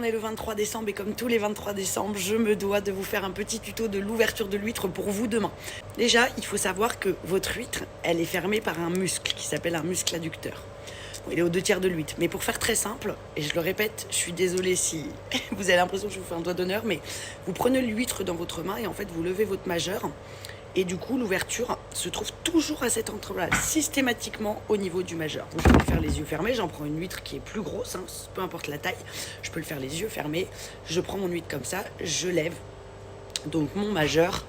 est le 23 décembre et comme tous les 23 décembre, je me dois de vous faire un petit tuto de l'ouverture de l'huître pour vous demain. Déjà, il faut savoir que votre huître, elle est fermée par un muscle qui s'appelle un muscle adducteur. Bon, il est aux 2/3 de l'huître, mais pour faire très simple, et je le répète, je suis désolée si vous avez l'impression que je vous fais un doigt d'honneur, mais vous prenez l'huître dans votre main et en fait vous levez votre majeur. Et du coup, l'ouverture se trouve toujours à cet endroit-là, systématiquement au niveau du majeur. Vous pouvez faire les yeux fermés. J'en prends une huître qui est plus grosse, hein, peu importe la taille. Je peux le faire les yeux fermés. Je prends mon huître comme ça, je lève donc mon majeur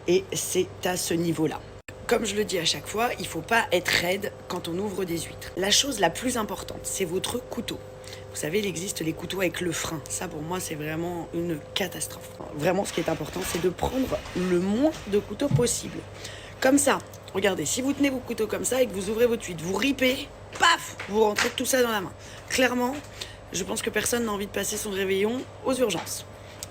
et c'est à ce niveau-là. Comme je le dis à chaque fois, il ne faut pas être raide quand on ouvre des huîtres. La chose la plus importante, c'est votre couteau. Vous savez, il existe les couteaux avec le frein. Ça, pour moi, c'est vraiment une catastrophe. Vraiment, ce qui est important, c'est de prendre le moins de couteaux possible. Comme ça, regardez, si vous tenez vos couteaux comme ça et que vous ouvrez votre huître, vous ripez, paf, vous rentrez tout ça dans la main. Clairement, je pense que personne n'a envie de passer son réveillon aux urgences.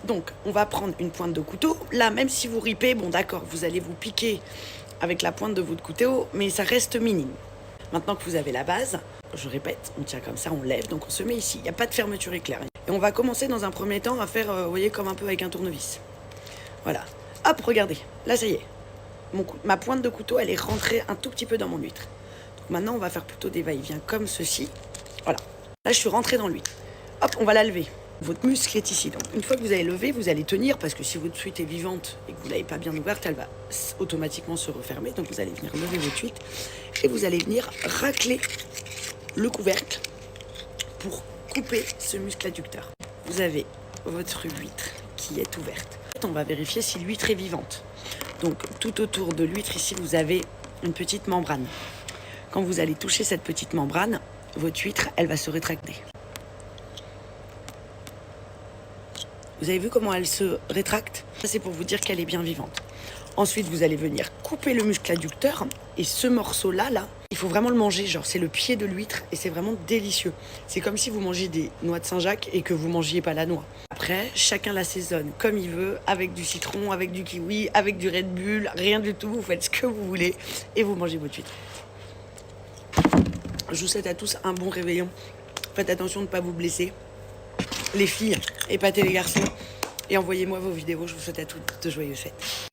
Donc, on va prendre une pointe de couteau. Là, même si vous ripez, bon d'accord, vous allez vous piquer avec la pointe de votre couteau, mais ça reste minime. Maintenant que vous avez la base, je répète, on tient comme ça, on lève, donc on se met ici. Il n'y a pas de fermeture éclair. Et on va commencer dans un premier temps à faire, vous voyez, comme un peu avec un tournevis. Voilà. Hop, regardez. Là, ça y est. Ma pointe de couteau, elle est rentrée un tout petit peu dans mon huître. Donc maintenant, on va faire plutôt des va-et-vient comme ceci. Voilà. Là, je suis rentrée dans l'huître. Hop, on va la lever. Votre muscle est ici. Donc, une fois que vous avez levé, vous allez tenir parce que si votre huître est vivante et que vous ne l'avez pas bien ouverte, elle va automatiquement se refermer. Donc, vous allez venir lever votre huître et vous allez venir racler le couvercle pour couper ce muscle adducteur. Vous avez votre huître qui est ouverte. On va vérifier si l'huître est vivante. Donc, tout autour de l'huître, ici, vous avez une petite membrane. Quand vous allez toucher cette petite membrane, votre huître, elle va se rétracter. Vous avez vu comment elle se rétracte? Ça, c'est pour vous dire qu'elle est bien vivante. Ensuite, vous allez venir couper le muscle adducteur. Et ce morceau-là, il faut vraiment le manger. Genre, c'est le pied de l'huître et c'est vraiment délicieux. C'est comme si vous mangez des noix de Saint-Jacques et que vous ne mangiez pas la noix. Après, chacun l'assaisonne comme il veut, avec du citron, avec du kiwi, avec du Red Bull, rien du tout. Vous faites ce que vous voulez et vous mangez votre huître. Je vous souhaite à tous un bon réveillon. Faites attention de ne pas vous blesser. Les filles, épatez les garçons et envoyez-moi vos vidéos. Je vous souhaite à toutes de joyeuses fêtes.